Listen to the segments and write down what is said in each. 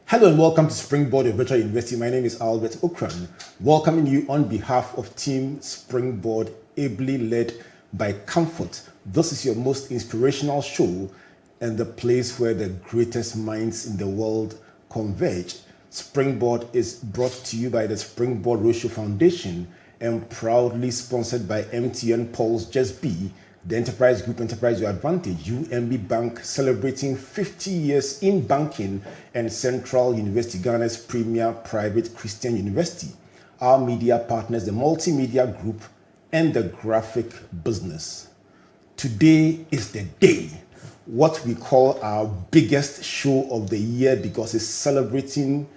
Hello and welcome to Springboard, your virtual university. My name is Albert Ocran, welcoming you on behalf of Team Springboard, ably led by Comfort. This is your most inspirational show and the place where the greatest minds in the world converge. Springboard is brought to you by the Springboard Roadshow Foundation and proudly sponsored by MTN Pulse Just Be, the Enterprise Group Enterprise Your Advantage, UMB Bank celebrating 50 years in banking, and Central University, Ghana's premier private Christian university. Our media partners, the Multimedia Group and the Graphic Business. Today is the day, what we call our biggest show of the year, because it's celebrating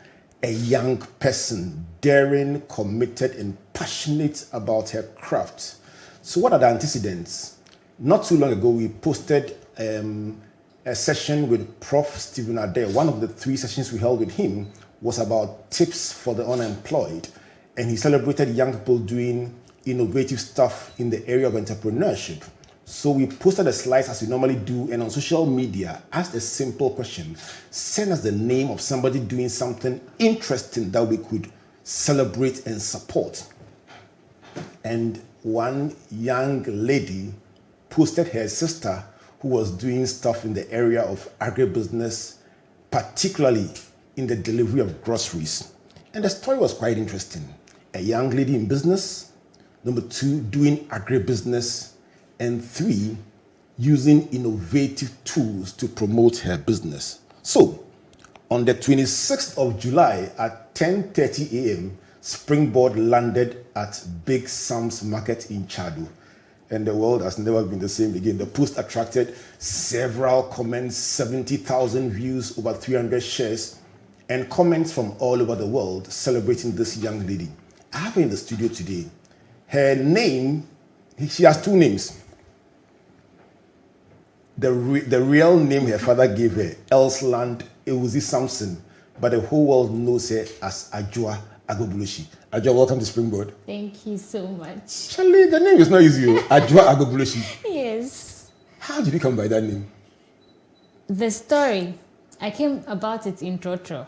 a young person, daring, committed, and passionate about her craft. So what are the antecedents? Not too long ago, we posted a session with Prof. Stephen Adair. One of the 3 sessions we held with him was about tips for the unemployed. And he celebrated young people doing innovative stuff in the area of entrepreneurship. So we posted the slides as we normally do, and on social media, asked a simple question. Send us the name of somebody doing something interesting that we could celebrate and support. And one young lady posted her sister who was doing stuff in the area of agribusiness, particularly in the delivery of groceries. And the story was quite interesting. A young lady in business, number 2, doing agribusiness, and 3, using innovative tools to promote her business. So, on the 26th of July at 10:30 a.m., Springboard landed at Big Samps Market in Chado. And the world has never been the same again. The post attracted several comments, 70,000 views, over 300 shares, and comments from all over the world celebrating this young lady. I have her in the studio today. Her name, she has 2 names. The real name her father gave her, Elsland Ewuzi Samson, but the whole world knows her as Adwoa Agbogbloshie. Adjoa, welcome to Springboard. Thank you so much. Charlie, the name is not easy. Adwoa Agbogbloshie. Yes. How did you come by that name? The story, I came about it in Trotro.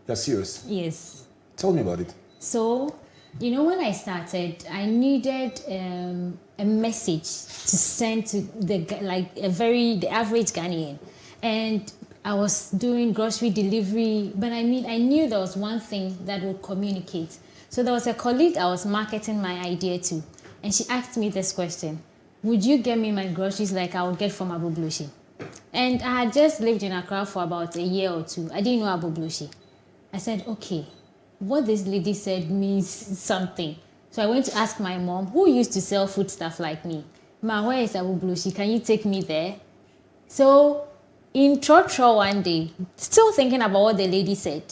You're serious? Yes. Tell me about it. So, when I started, I needed a message to send to the average Ghanaian. And I was doing grocery delivery, but I knew there was one thing that would communicate. So there was a colleague I was marketing my idea to, and she asked me this question: would you get me my groceries like I would get from Agbogbloshie? And I had just lived in Accra for about a year or 2. I didn't know Agbogbloshie. I said, okay, what this lady said means something. So I went to ask my mom, who used to sell food stuff like me. Ma, where is Agbogbloshie? Can you take me there? So in Trotro one day, still thinking about what the lady said,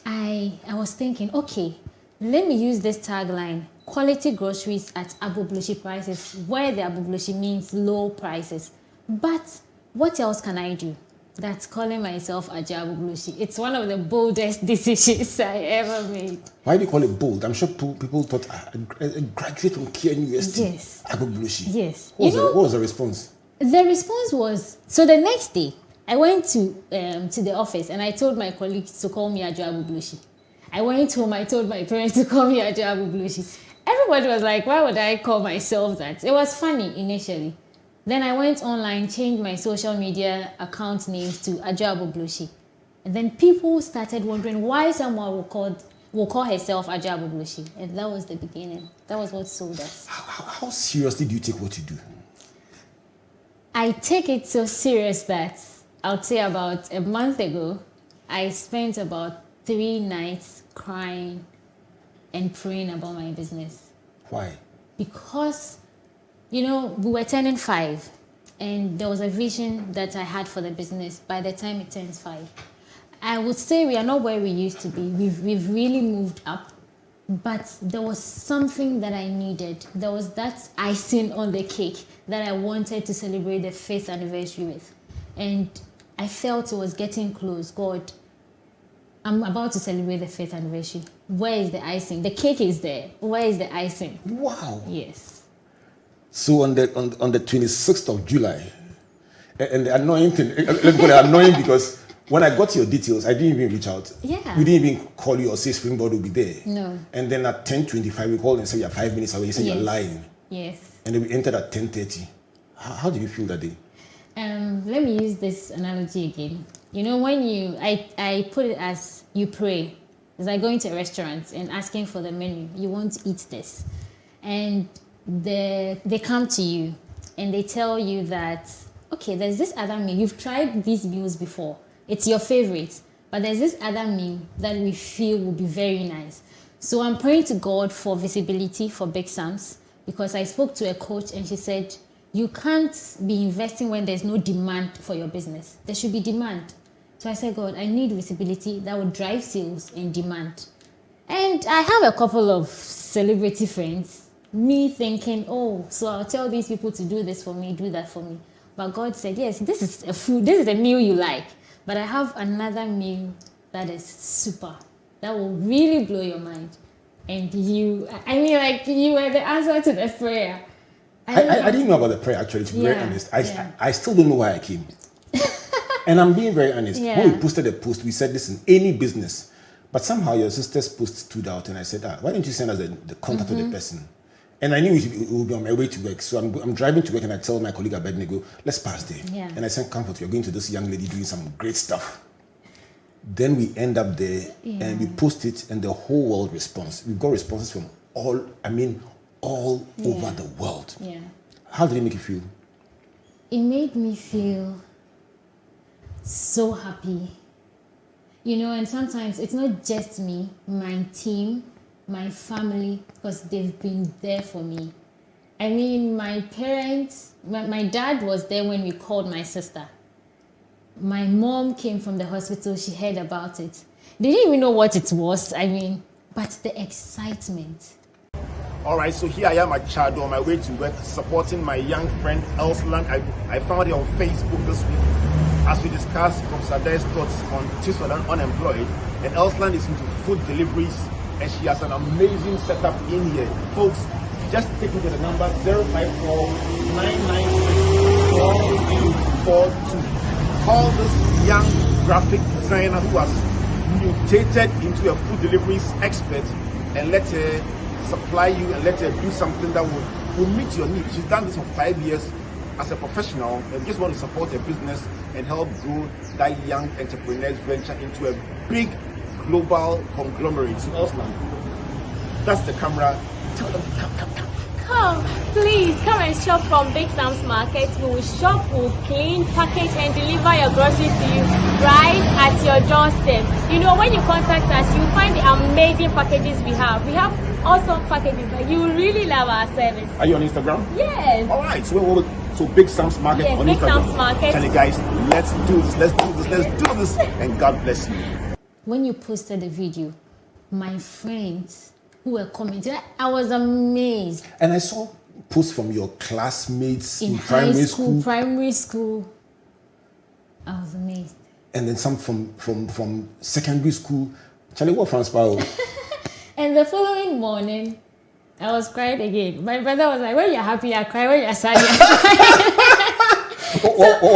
I was thinking, okay, let me use this tagline: quality groceries at Agbogbloshie prices, where the Agbogbloshie means low prices. But what else can I do? That's calling myself Adjoa Agbogbloshie. It's one of the boldest decisions I ever made. Why do you call it bold? I'm sure people thought a graduate from Kia University. Yes. What Yes. What was the response? The response was, so the next day, I went to the office and I told my colleagues to call me Adjoa Agbogbloshie. I went home, I told my parents to call me Adjoa Agbogbloshie. Everybody was like, why would I call myself that? It was funny initially. Then I went online, changed my social media account names to Adjoa Agbogbloshie. And then people started wondering why someone will call herself Adjoa Agbogbloshie. And that was the beginning. That was what sold us. How seriously do you take what you do? I take it so serious that I'll say about a month ago, I spent about 3 nights crying and praying about my business. Why? Because, we were turning 5, and there was a vision that I had for the business by the time it turns 5. I would say we are not where we used to be. We've really moved up, but there was something that I needed. There was that icing on the cake that I wanted to celebrate the 5th anniversary with. And I felt it was getting close. God, I'm about to celebrate the 5th anniversary. Where is the icing? The cake is there. Where is the icing? Wow. Yes. So on the 26th of July, and the annoying thing, let's go to annoying because When I got your details, I didn't even reach out. Yeah. We didn't even call you or say Springboard will be there. No. And then at 10:25, we called and said you're 5 minutes away. You said you're lying. Yes. And then we entered at 10:30. How did you feel that day? Let me use this analogy again. You know, when I put it as you pray. It's like going to a restaurant and asking for the menu. You want to eat this. And they come to you and they tell you that, okay, there's this other meal. You've tried these meals before. It's your favorite. But there's this other meal that we feel will be very nice. So I'm praying to God for visibility for Big Samps, because I spoke to a coach and she said, you can't be investing when there's no demand for your business. There should be demand. So I said, God, I need visibility that will drive sales and demand. And I have a couple of celebrity friends, me thinking, oh, so I'll tell these people to do this for me, do that for me. But God said, yes, this is a food, this is a meal you like. But I have another meal that is super, that will really blow your mind. And you were the answer to the prayer. I didn't know about the prayer, actually, to be very honest. I still don't know why I came. And I'm being very honest. Yeah. When we posted a post, we said, listen, any business. But somehow your sister's post stood out. And I said, why don't you send us the contact of the person? And I knew it would be on my way to work. So I'm driving to work and I tell my colleague Abednego, let's pass there. Yeah. And I sent Comfort, we're going to this young lady doing some great stuff. Then we end up there and we post it and the whole world responds. We've got responses from all over the world. Yeah. How did it make you feel? It made me feel so happy. You know, and sometimes it's not just me, my team, my family, because they've been there for me. I mean, my parents, my dad was there when we called my sister. My mom came from the hospital, she heard about it. They didn't even know what it was, but the excitement. All right, so here I am at Chado on my way to work, supporting my young friend Elsland. I found her on Facebook this week as we discussed Professor Dare's thoughts on tips for the unemployed. And Elsland is into food deliveries, and she has an amazing setup in here. Folks, just take me to the number 054-996-4242. Call this young graphic designer who has mutated into a food deliveries expert and let her supply you and let her do something that will meet your needs. She's done this for 5 years as a professional and just want to support her business and help grow that young entrepreneur's venture into a big global conglomerate. So Elsland, that's the camera. Tell them to come. Come, please come and shop from Big Samps Market. We will shop, we will clean, package and deliver your groceries to you right at your doorstep. You know, when you contact us, you'll find the amazing packages we have. We have awesome packages that you will really love our service. Are you on Instagram? Yes. All right, so Big Samps Market on Big Instagram. Samps Market. Tell you guys, let's do this, and God bless you. When you posted the video, my friends who were commenting, I was amazed. And I saw posts from your classmates in primary school. I was amazed. And then some from secondary school. Charlie, what France Pao? And the following morning, I was crying again. My brother was like, when you're happy, I cry. When you're sad, you cry.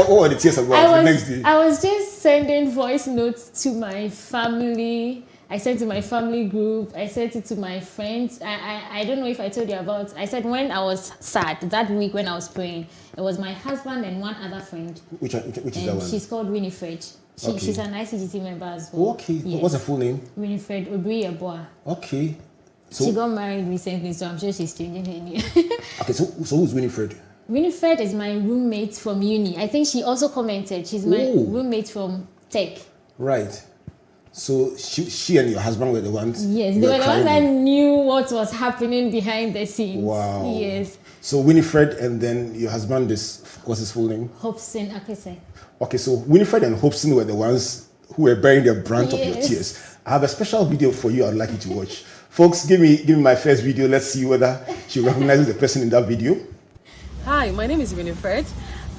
What the tears about the next day? I was just sending voice notes to my family. I sent to my family group. I sent it to my friends. I don't know if I told you about. I said when I was sad that week when I was praying, it was my husband and one other friend. Which is that one? She's called Winifred. She's an ICGT member as well. Oh, okay. Yes. What's her full name? Winifred Adwoa. Okay. So she got married recently, so I'm sure she's changing her name. Okay, so who's Winifred? Winifred is my roommate from uni. I think she also commented. She's my roommate from tech. Right. So she and your husband were the ones. Yes, they were the ones that knew what was happening behind the scenes. Wow. Yes. So Winifred and then your husband what's his full name? Hobson Akese. Okay, so Winifred and Hobson were the ones who were bearing the brunt of your tears. I have a special video for you I'd like you to watch. Folks, give me my first video. Let's see whether she recognizes the person in that video. Hi, my name is Winifred.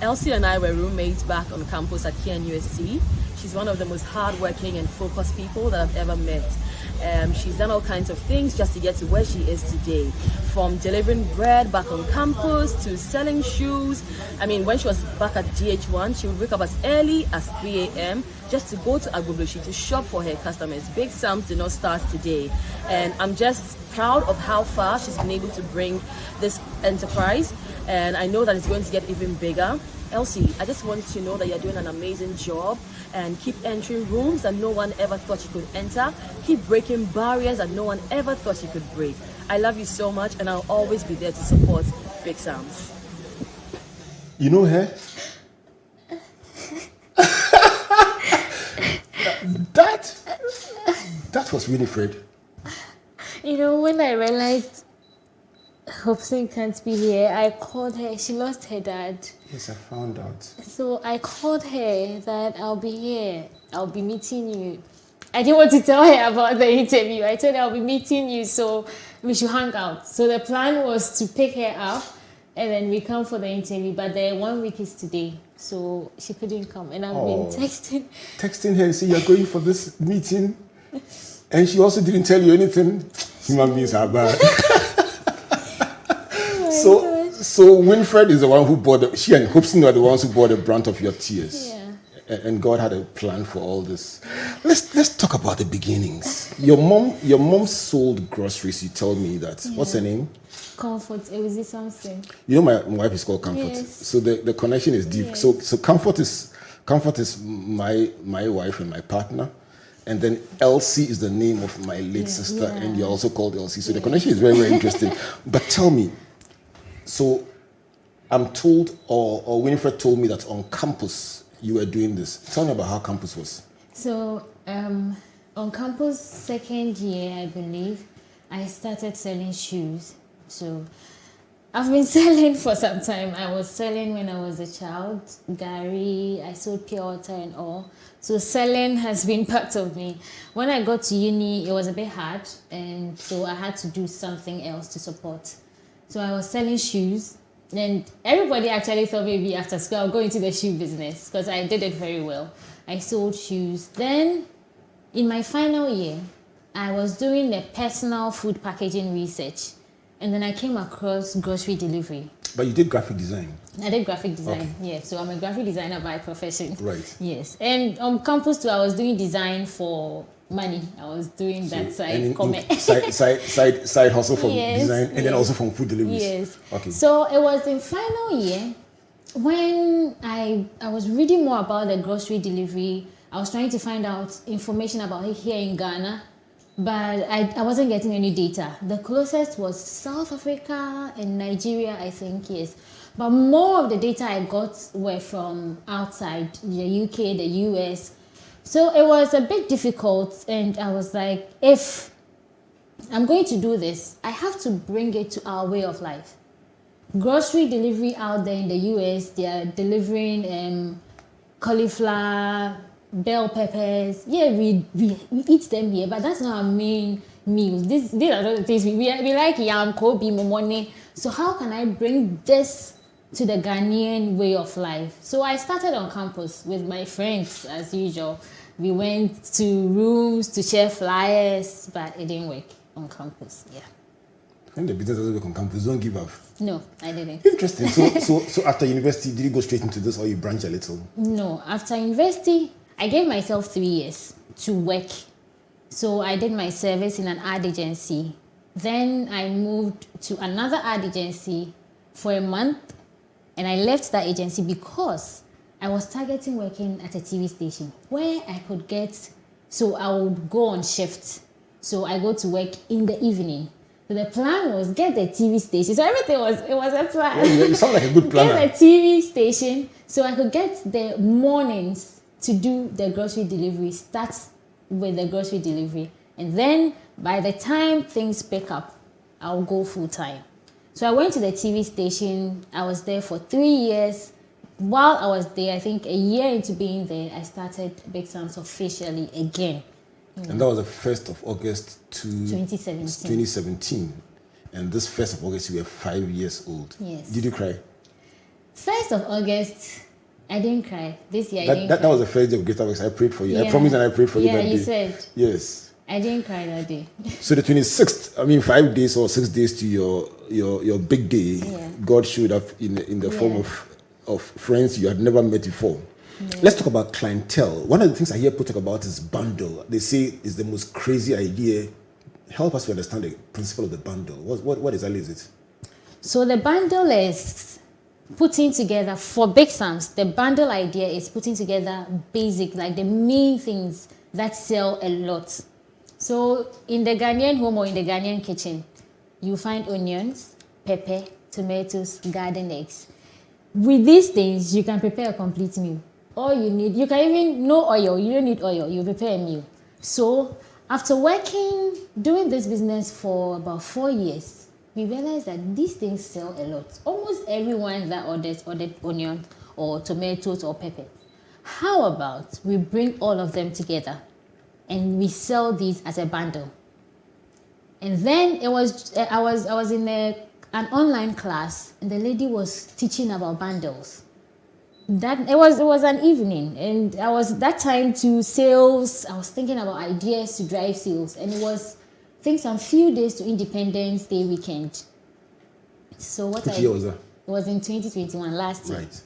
Elsie and I were roommates back on campus at KNUST. She's one of the most hardworking and focused people that I've ever met. She's done all kinds of things just to get to where she is today. From delivering bread back on campus to selling shoes. I mean, when she was back at GH1, she would wake up as early as 3 a.m. just to go to Agbogbloshie to shop for her customers. Big Samps did not start today. And I'm just proud of how far she's been able to bring this enterprise. And I know that it's going to get even bigger. Elsie, I just want you to know that you're doing an amazing job, and keep entering rooms that no one ever thought you could enter. Keep breaking barriers that no one ever thought you could break. I love you so much, and I'll always be there to support Big Samps. You know her? that was Winifred. You know, when I realized Hobson can't be here, I called her. She lost her dad. Yes, I found out. So I called her that I'll be here. I'll be meeting you. I didn't want to tell her about the interview. I told her I'll be meeting you, so we should hang out. So the plan was to pick her up and then we come for the interview. But the 1 week is today, so she couldn't come. And I've been texting her and saying you're going for this meeting, and she also didn't tell you anything. Human beings are bad. So Winfred is the one who bought she and Hobson are the ones who bore the brunt of your tears. Yeah. And God had a plan for all this. Let's talk about the beginnings. Your mom sold groceries. You told me that. Yeah. What's her name? Comfort. It was something. You know my wife is called Comfort. Yes. So the connection is deep. Yes. So Comfort is my wife and my partner. And then Elsie is the name of my late sister, and you're also called Elsie. So the connection is very, very interesting. But tell me, so I'm told, or Winifred told me that on campus you were doing this. Tell me about how campus was. So on campus, second year, I believe, I started selling shoes. So I've been selling for some time. I was selling when I was a child, Gary, I sold pure water and all. So selling has been part of me. When I got to uni, it was a bit hard, and so I had to do something else to support. So I was selling shoes, and everybody actually thought maybe after school I'll go into the shoe business because I did it very well. I sold shoes. Then in my final year, I was doing the personal food packaging research, and then I came across grocery delivery. But you did graphic design. I did graphic design, okay. Yeah. So I'm a graphic designer by profession. Right. Yes. And on campus too, I was doing design for money. I was doing that side side hustle from yes, design, and then also from food deliveries. Yes. Okay. So it was in final year when I was reading more about the grocery delivery. I was trying to find out information about it here in Ghana, but I wasn't getting any data. The closest was South Africa and Nigeria, I think, yes. But more of the data I got were from outside, the UK, the US. So it was a bit difficult, and I was like, if I'm going to do this, I have to bring it to our way of life. Grocery delivery out there in the US, they are delivering cauliflower, bell peppers. Yeah, we eat them here, but that's not our main meals. These are not the things we like yam, kobe, momone. So how can I bring this to the Ghanaian way of life? So I started on campus with my friends as usual. We went to rooms to share flyers, but it didn't work on campus. Yeah. When the business doesn't work on campus, don't give up. No, I didn't. Interesting. So after university, did you go straight into this, or you branch a little? No, after university, I gave myself 3 years to work. So I did my service in an ad agency. Then I moved to another ad agency for a month, and I left that agency because I was targeting working at a TV station where I could get, so I would go on shift. So I go to work in the evening. So the plan was get the TV station. So everything was a plan. Yeah, you sound like a good planner. Get the TV station so I could get the mornings to do the grocery delivery. Start with the grocery delivery. And then by the time things pick up, I'll go full time. So I went to the TV station. I was there for 3 years. While I was there, I think a year into being there, I started Big Samps officially again. And that was the 1st of August 2017. And this 1st of August, you were 5 years old. Yes. Did you cry? 1st of August, I didn't cry. This year, I didn't that cry. was the first day of Greater August. I prayed for you. Yeah. I promised and I prayed for you Yeah, that day. you said. Yes. I didn't cry that day. So the 26th, I mean 5 days or 6 days to your big day, Yeah. God showed up in the form of friends you had never met before. Yeah. Let's talk about clientele. One of the things I hear people talk about is bundle. They say it's the most crazy idea. Help us to understand the principle of the bundle. What exactly is it? So the bundle is putting together, for Big Samps, the bundle idea is putting together basic, like the main things that sell a lot. So in the Ghanaian home or in the Ghanaian kitchen, you find onions, pepper, tomatoes, garden eggs. With these things, you can prepare a complete meal. All you need, you can even, no oil, you don't need oil, you prepare a meal. So after doing this business for about 4 years, we realized that these things sell a lot. Almost everyone that ordered onion or tomatoes or pepper. How about we bring all of them together and we sell these as a bundle? And then I was in an online class and the lady was teaching about bundles. That it was an evening and I was that time to sales. I was thinking about ideas to drive sales, and it was I think some few days to Independence Day weekend. So Which year was that? It was in 2021, last year. Right.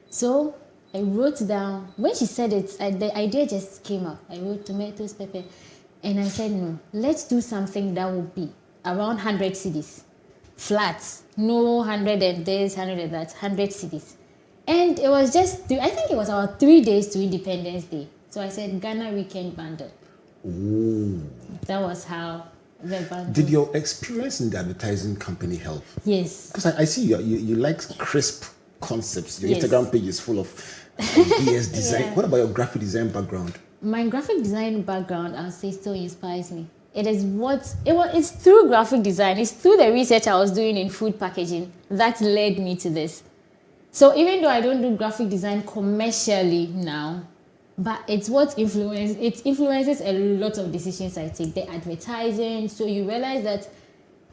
So I wrote down, when she said it, the idea just came up. I wrote tomatoes, pepper, and I said, no, let's do something that will be around 100 cedis. Flats, no 100 and this, 100 and that, 100 cedis. And it was just, I think it was about 3 days to Independence Day. So I said, Ghana Weekend Bundle. Ooh. That was how the bundle. Did your experience in the advertising company help? Yes. Because I see you like crisp concepts. Your Yes. Instagram page is full of ideas, design. Yeah. What about your graphic design background? My graphic design background, I'll say, still inspires me. It's through graphic design, it's through the research I was doing in food packaging that led me to this. So even though I don't do graphic design commercially now, but it's what influences a lot of decisions I take, the advertising. So you realize that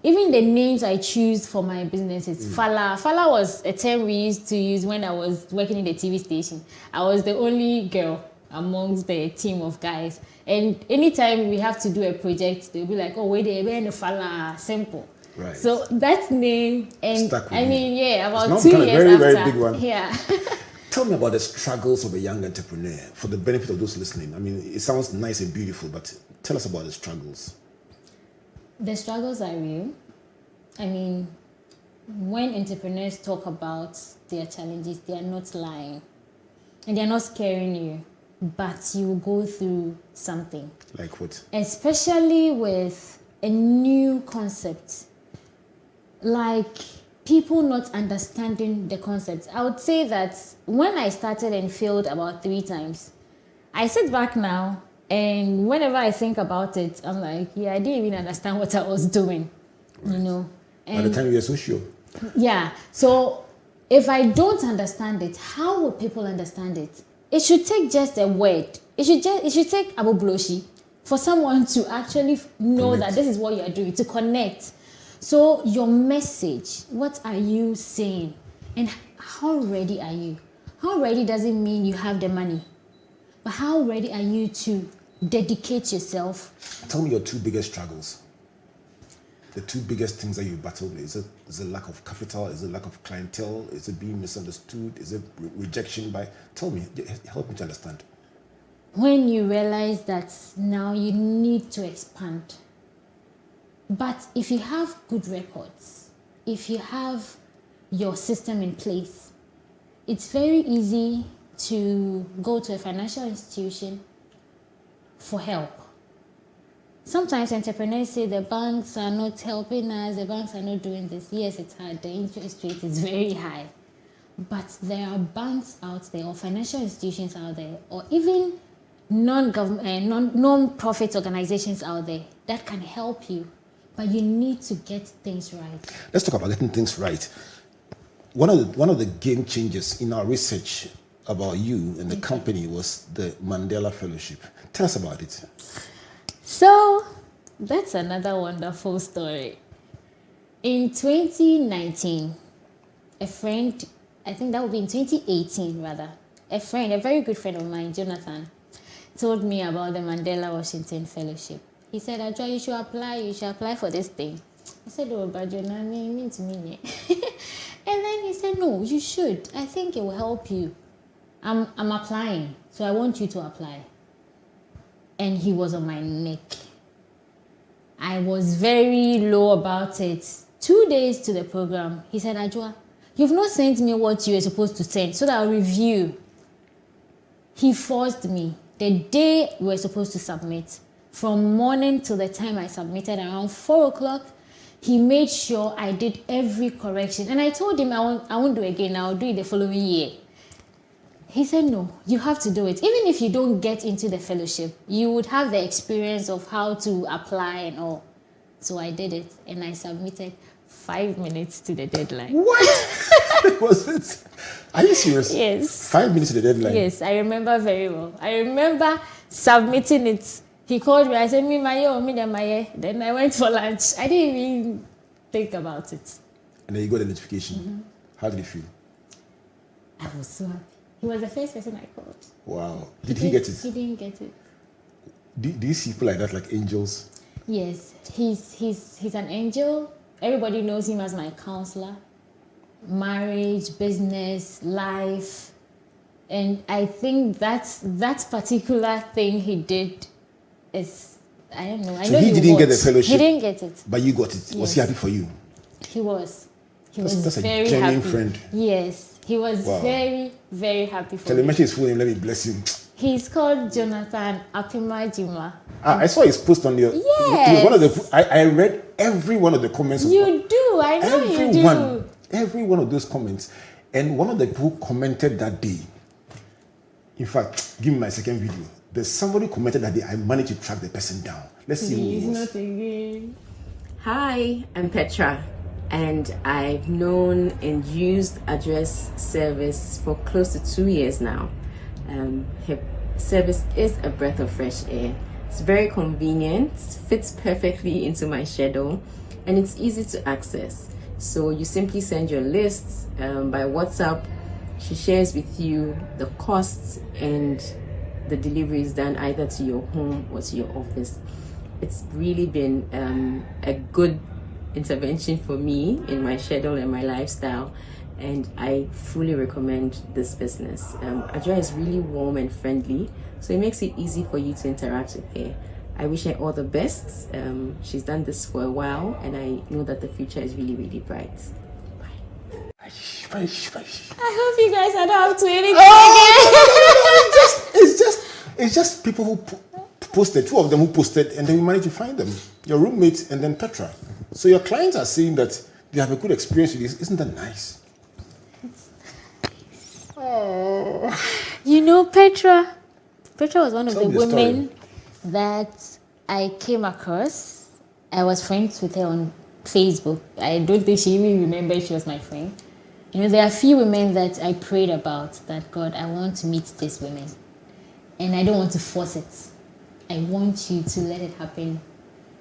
even the names I choose for my businesses, Fala was a term we used to use when I was working in the TV station. I was the only girl amongst the team of guys. And anytime we have to do a project, they'll be like, oh, wait, they're the Fala, simple. Right. So that name, and Stuck with I you. mean, yeah, about It's 2 now years become a very, after. very big one. Yeah. Tell me about the struggles of a young entrepreneur for the benefit of those listening. I mean, it sounds nice and beautiful, but tell us about the struggles. The struggles are real. I mean, when entrepreneurs talk about their challenges, they are not lying. And they are not scaring you, but you will go through something. Like what? Especially with a new concept. Like people not understanding the concept. I would say that when I started and failed about 3 times, I sit back now and whenever I think about it, I'm like, yeah, I didn't even understand what I was doing, you know. By the time you were so sure. Yeah. So if I don't understand it, how will people understand it? It should take just a word. It should take Agbogbloshie for someone to actually know Connect. that this is what you are doing, to connect. So your message, what are you saying? And how ready are you? How ready doesn't mean you have the money. But how ready are you to dedicate yourself? Tell me your 2 biggest struggles. The 2 biggest things that you battled with. Is it lack of capital? Is it lack of clientele? Is it being misunderstood? Is it rejection by... Tell me, help me to understand. When you realize that now you need to expand. But if you have good records, if you have your system in place, it's very easy to go to a financial institution for help. Sometimes entrepreneurs say the banks are not helping us, the banks are not doing this. Yes, it's hard, the interest rate is very high. But there are banks out there or financial institutions out there or even non-government, non-profit organizations out there that can help you. But you need to get things right. Let's talk about getting things right. One of the game changers in our research about you and the company was the Mandela Fellowship. Tell us about it. So that's another wonderful story. In 2019, a friend, I think that would be in 2018 rather, a friend, a very good friend of mine, Jonathan, told me about the Mandela Washington Fellowship. He said, Adjoa, you should apply for this thing. I said, oh, but you know, mean to me. And then he said, no, you should. I think it will help you. I'm applying, so I want you to apply. And he was on my neck. I was very low about it. 2 days to the program, he said, Adjoa, you've not sent me what you were supposed to send, so that I'll review. He forced me. The day we were supposed to submit, from morning till the time I submitted, around 4 o'clock, he made sure I did every correction. And I told him I won't do it again. I'll do it the following year. He said, no, you have to do it. Even if you don't get into the fellowship, you would have the experience of how to apply and all. So I did it, and I submitted 5 minutes to the deadline. What? Was it? Are you serious? Yes. 5 minutes to the deadline? Yes, I remember very well. I remember submitting it. He called me. I said, me, my. Then I went for lunch. I didn't even think about it. And then you got the notification. Mm-hmm. How did you feel? I was so happy. He was the first person I called. Wow. Did he get it? He didn't get it. Do you see people like that, like angels? Yes. He's an angel. Everybody knows him as my counselor. Marriage, business, life. And I think that particular thing he did is, I don't know. So he didn't get the fellowship. He didn't get it. But you got it. Yes. Was he happy for you? He was. That's very a genuine happy. Friend. Yes. He was Wow. very, very happy for Can me. you mention his full name? Let me bless him. He's called Jonathan Apimajima. I saw his post on your. Yes. It was one of the. I read every one of the comments. You do. I know you do. Every one of those comments. And one of the people commented that day. In fact, give me my second video. There's somebody commented that day. I managed to track the person down. Let's see who it was. Not again. Hi, I'm Petra, and I've known and used Adjoa's service for close to 2 years now. Her service is a breath of fresh air. It's very convenient, fits perfectly into my schedule, and it's easy to access. So you simply send your lists by WhatsApp. She shares with you the costs, and the delivery is done either to your home or to your office. It's really been a good intervention for me in my schedule and my lifestyle, and I fully recommend this business. Adjoa is really warm and friendly, so it makes it easy for you to interact with her. I wish her all the best. She's done this for a while, and I know that the future is really, really bright. I hope you guys are not up to anything again. It's just people who posted, 2 of them who posted, and then we managed to find them. Your roommate and then Petra. So your clients are saying that they have a good experience with this. Isn't that nice? Oh. You know, Petra was one of the women that I came across. I was friends with her on Facebook. I don't think she even remembered she was my friend. You know, there are a few women that I prayed about that, God, I want to meet these women. And I don't want to force it. I want you to let it happen.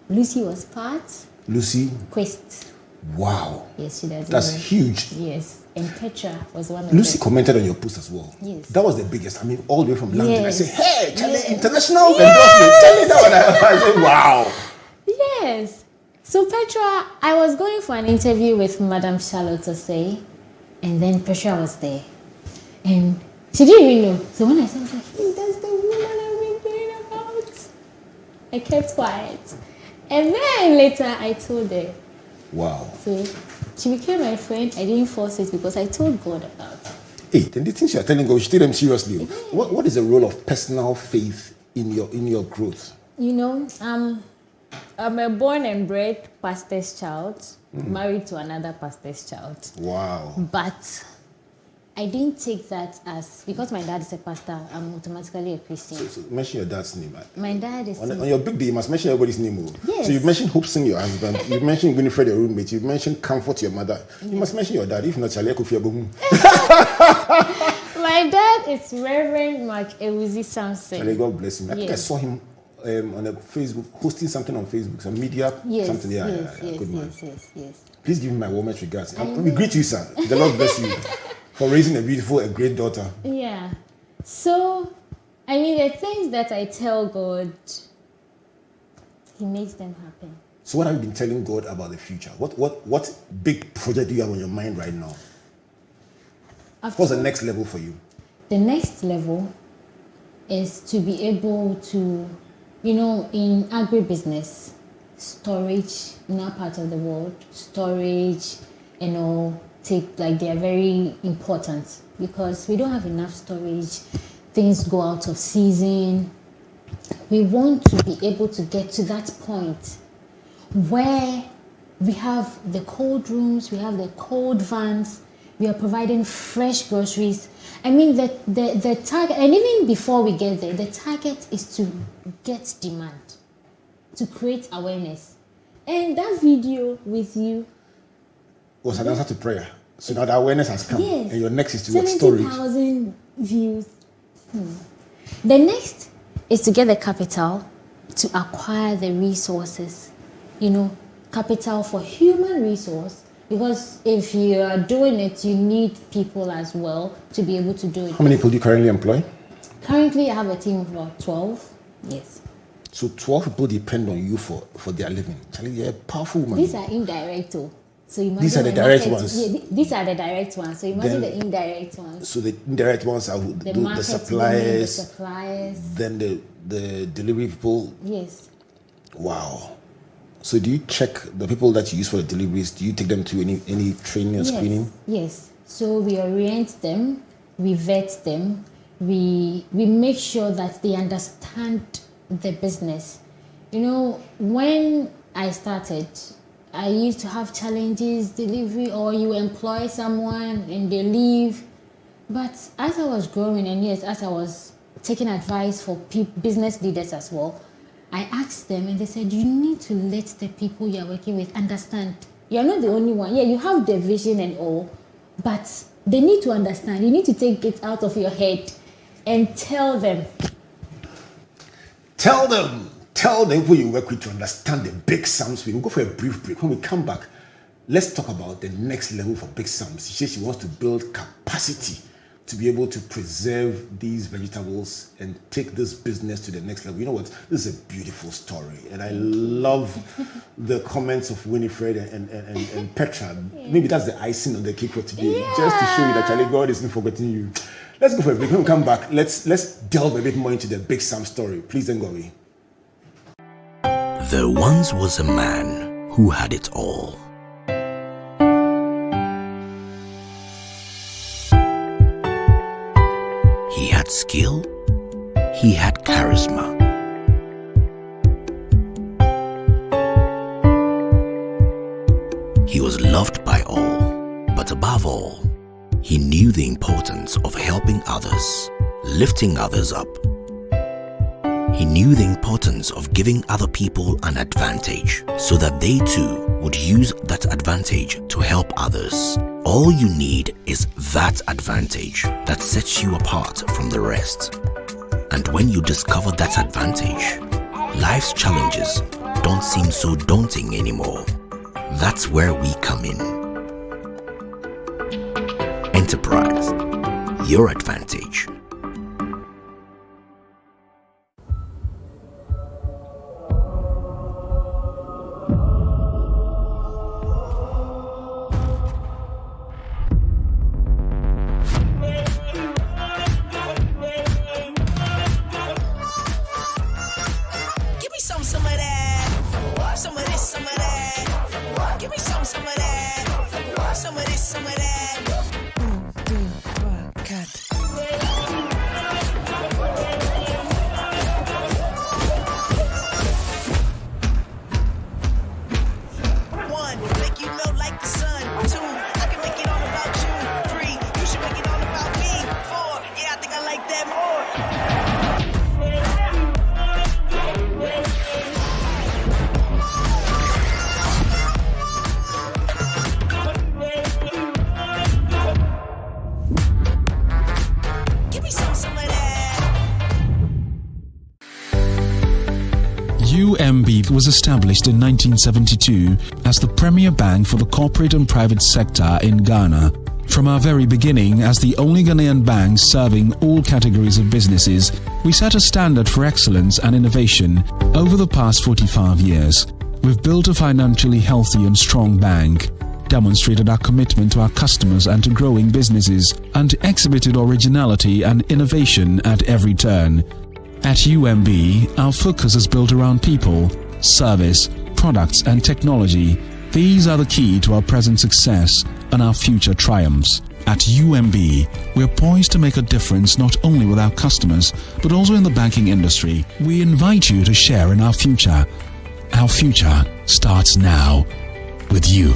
Lucy was part. Lucy? Quest. Wow. Yes, she does. That's huge. Yes. And Petra was one of Lucy commented on your post as well. Yes. That was the biggest. I mean, all the way from London. Yes. I said, hey, Charlie, international endorsement. Tell me that one. I said, wow. Yes. So Petra, I was going for an interview with Madam Charlotte Osei, and then Petra was there. And she didn't even know. So when I said, hey, that's the woman I've been praying about. I kept quiet. And then later I told her. Wow. So she became my friend. I didn't force it because I told God about it. Hey, then the things you are telling God, you take them seriously. What is the role of personal faith in your growth? You know, I'm a born and bred pastor's child, married to another pastor's child. Wow. But I didn't take that as, because my dad is a pastor, I'm automatically a Christian. So mention your dad's name. My dad is... On your big day, you must mention everybody's name. Yes. So you've mentioned Hope Singh, your husband. You've mentioned Winifred, your roommate. You've mentioned Comfort, your mother. You must mention your dad. If not, Charlie, My dad is Reverend Mark Ewuzi Samson. Charlie, God bless him. I think I Yes. saw him on a Facebook, hosting something on Facebook, some media, something. Good man. Yes. Please give me my warmest regards. We greet you, sir. The Lord bless you for raising a great daughter. Yeah. So, I mean, the things that I tell God, He makes them happen. So what have you been telling God about the future? What big project do you have on your mind right now? What's the next level for you? The next level is to be able to, in agribusiness, storage in our part of the world, storage and all, they are very important because we don't have enough storage. Things go out of season. We want to be able to get to that point where we have the cold rooms, we have the cold vans, we are providing fresh groceries. I mean, the target, and even before we get there, the target is to get demand, to create awareness. And that video with you was an answer to prayer. So now the awareness has come. Yes. And your next is to get storage. 70,000 views. The next is to get the capital to acquire the resources. Capital for human resource. Because if you are doing it, you need people as well to be able to do it. How many people do you currently employ? Currently, I have a team of about 12. Yes. So 12 people depend on you for their living. Charlie, you're a powerful woman. These are indirect. So imagine these are the direct ones. Yeah, these are the direct ones. So imagine the indirect ones. So the indirect ones are the suppliers. Then the delivery people. Yes. Wow. So do you check the people that you use for the deliveries? Do you take them to any training or screening? Yes. So we orient them, we vet them, we make sure that they understand the business. When I started, I used to have challenges, delivery, or you employ someone and they leave. But as I was growing, and yes, as I was taking advice for business leaders as well, I asked them and they said, you need to let the people you're working with understand. You're not the only one. Yeah, you have the vision and all, but they need to understand. You need to take it out of your head and tell them. Tell the people you work with to understand the Big Samps. We'll go for a brief break. When we come back, let's talk about the next level for Big Samps. She says she wants to build capacity to be able to preserve these vegetables and take this business to the next level. You know what? This is a beautiful story. And I love the comments of Winifred and Petra. Maybe that's the icing on the cake for today. Yeah. Just to show you that Charlie, God isn't forgetting you. Let's go for a break. When we come back, let's delve a bit more into the Big Sam story. Please don't go away. There once was a man who had it all. He had skill, he had charisma. He was loved by all, but above all, he knew the importance of helping others, lifting others up. He knew the importance of giving other people an advantage so that they too would use that advantage to help others. All you need is that advantage that sets you apart from the rest. And when you discover that advantage, life's challenges don't seem so daunting anymore. That's where we come in. Enterprise, your advantage. UMB was established in 1972 as the premier bank for the corporate and private sector in Ghana. From our very beginning, as the only Ghanaian bank serving all categories of businesses, we set a standard for excellence and innovation. Over the past 45 years, we've built a financially healthy and strong bank, demonstrated our commitment to our customers and to growing businesses, and exhibited originality and innovation at every turn. At UMB, our focus is built around people, service, products and technology. These are the key to our present success and our future triumphs. At UMB, we're poised to make a difference not only with our customers, but also in the banking industry. We invite you to share in our future. Our future starts now with you.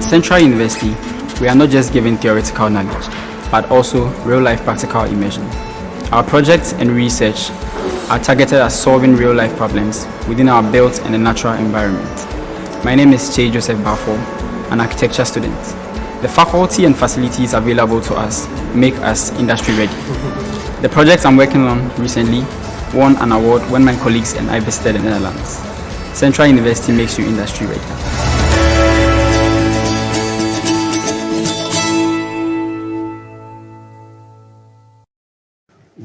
Central University, we are not just giving theoretical knowledge, but also real-life practical immersion. Our projects and research are targeted at solving real-life problems within our built and a natural environment. My name is Che Joseph Bafo, an architecture student. The faculty and facilities available to us make us industry ready. The project I'm working on recently won an award when my colleagues and I visited the Netherlands. Central University makes you industry ready.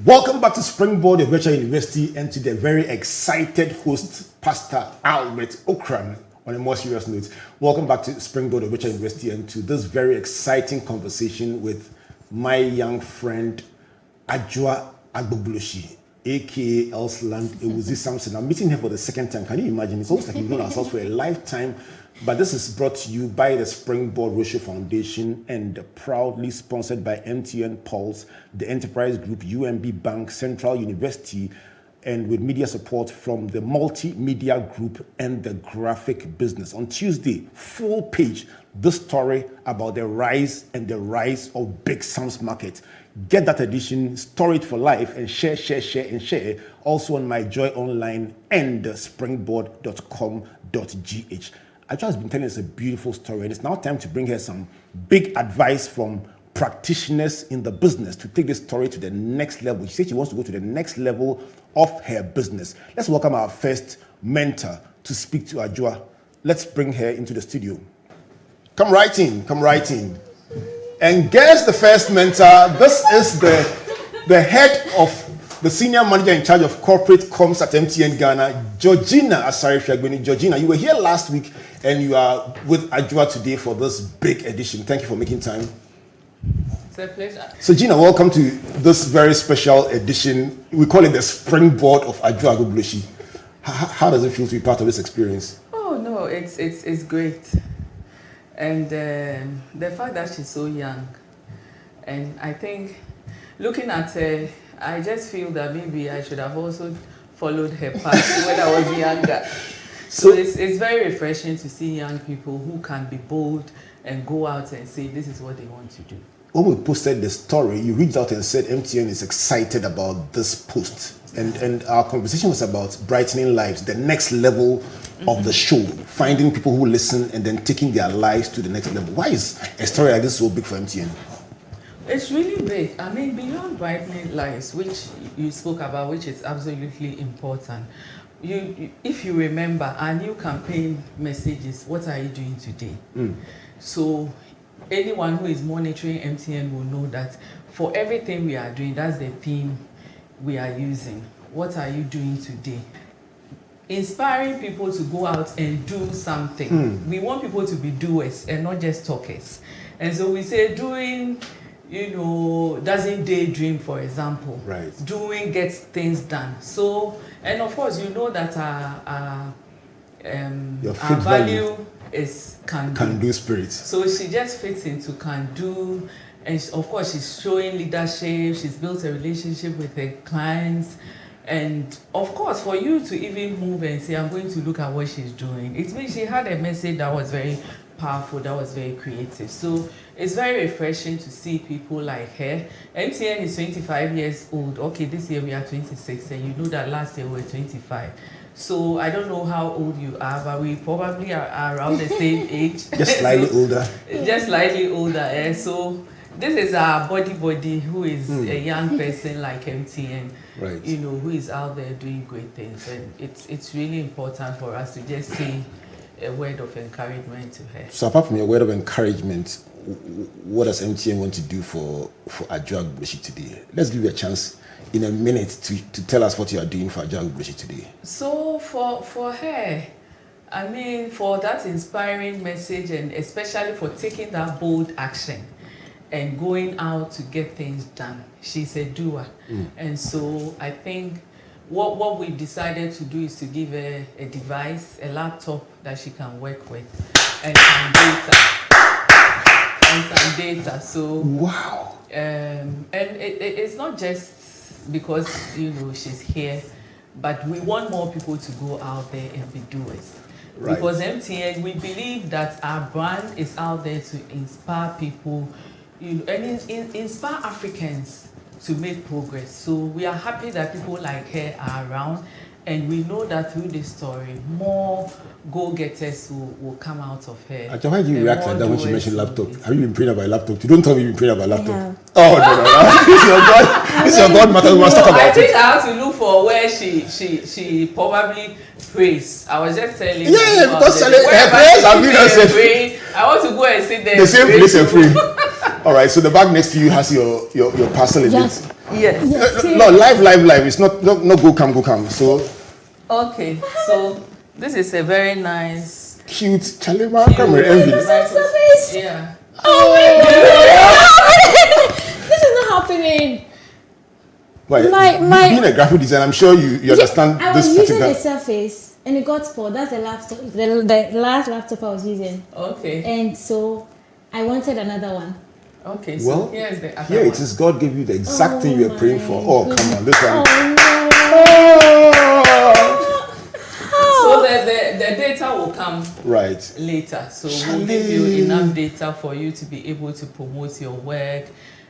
Welcome back to Springboard, a virtual university, and to the very excited host, Pastor Albert Ocran. On a more serious note, welcome back to Springboard, a virtual university, and to this very exciting conversation with my young friend, Adjoa Agbogbloshie, aka Elsland Ewuzi Samson. I'm meeting her for the second time. Can you imagine? It's almost like we've known ourselves for a lifetime. But this is brought to you by the Springboard Roadshow Foundation and proudly sponsored by MTN Pulse, the Enterprise Group, UMB Bank, Central University, and with media support from the Multimedia Group and the Graphic Business. On Tuesday, full page, this story about the rise of Big Samps Market. Get that edition, store it for life, and share. Also on my Joy Online and springboard.com.gh. Adjoa has been telling us a beautiful story, and it's now time to bring her some big advice from practitioners in the business to take this story to the next level. She said she wants to go to the next level of her business. Let's welcome our first mentor to speak to Adjoa. Let's bring her into the studio. Come right in. And guess the first mentor. This is the head of the senior manager in charge of corporate comms at MTN Ghana, Georgina Asare Fiagbeni. Georgina, you were here last week and you are with Adjoa today for this big edition. Thank you for making time. It's a pleasure. So Gina, welcome to this very special edition. We call it the Springboard of Adwoa Agbogbloshie. How does it feel to be part of this experience? Oh no, it's great. And the fact that she's so young, and I think looking at her, I just feel that maybe I should have also followed her path when I was younger. So it's very refreshing to see young people who can be bold and go out and say this is what they want to do. When we posted the story, you reached out and said MTN is excited about this post. And our conversation was about brightening lives, the next level of the show, finding people who listen and then taking their lives to the next level. Why is a story like this so big for MTN? It's really big. I mean, beyond brightening lives, which you spoke about, which is absolutely important. If you remember, our new campaign message is, what are you doing today? So anyone who is monitoring MTN will know that for everything we are doing, that's the theme we are using. What are you doing today? Inspiring people to go out and do something. We want people to be doers and not just talkers. And so we say doing, doesn't daydream, for example. Right. Doing gets things done. So, and of course, you know that our value is can do spirit. So she just fits into can do, and of course she's showing leadership. She's built a relationship with her clients, and of course for you to even move and say I'm going to look at what she's doing, it means she had a message that was very powerful, that was very creative. So it's very refreshing to see people like her. MTN is 25 years old. Okay, this year we are 26, and you know that last year we were 25. So I don't know how old you are, but we probably are around the same age. Just slightly older. Just slightly older. So this is our body who is a young person like MTN, right? You know, who is out there doing great things, and it's really important for us to just say a word of encouragement to her. So apart from your word of encouragement, what does MTN want to do for Adwoa Agbogbloshie today? Let's give you a chance in a minute to tell us what you are doing for Adwoa Agbogbloshie today. So for her, I mean, for that inspiring message, and especially for taking that bold action and going out to get things done. She's a doer. And so I think what we decided to do is to give her a device, a laptop that she can work with, and some data. So wow. And it's not just because, you know, she's here, but we want more people to go out there and be doers. Right. Because MTN, we believe that our brand is out there to inspire people, you know, and inspire Africans to make progress. So we are happy that people like her are around, and we know that through this story, more go-getters will come out of her. Adjoa, how do you react like that when she mentioned laptop? Have you been praying about laptop? You don't tell me you've been praying about laptop. Oh, no. This is your God matter. We must talk about it. I think I have to look for where she probably prays. I was just telling you. Yeah, because her prayers have been answered. I want to go and sit there. The same place and pray. All right, so the bag next to you has your parcel in it. Yes. No, live. It's not go come. So. Okay, so this is a very nice, cute Chalima camera envelope. Yeah. Oh my God! This is not happening. Why? Being a graphic designer, I'm sure you understand I this was using particular. the Surface and it got spoiled. That's the laptop, the last laptop I was using. Okay. And so I wanted another one. Okay, so well, here's the other here one. it is. God gave you the exact thing you were praying for. Oh, come on, this one. So the data will come right later. So we'll give you enough data for you to be able to promote your work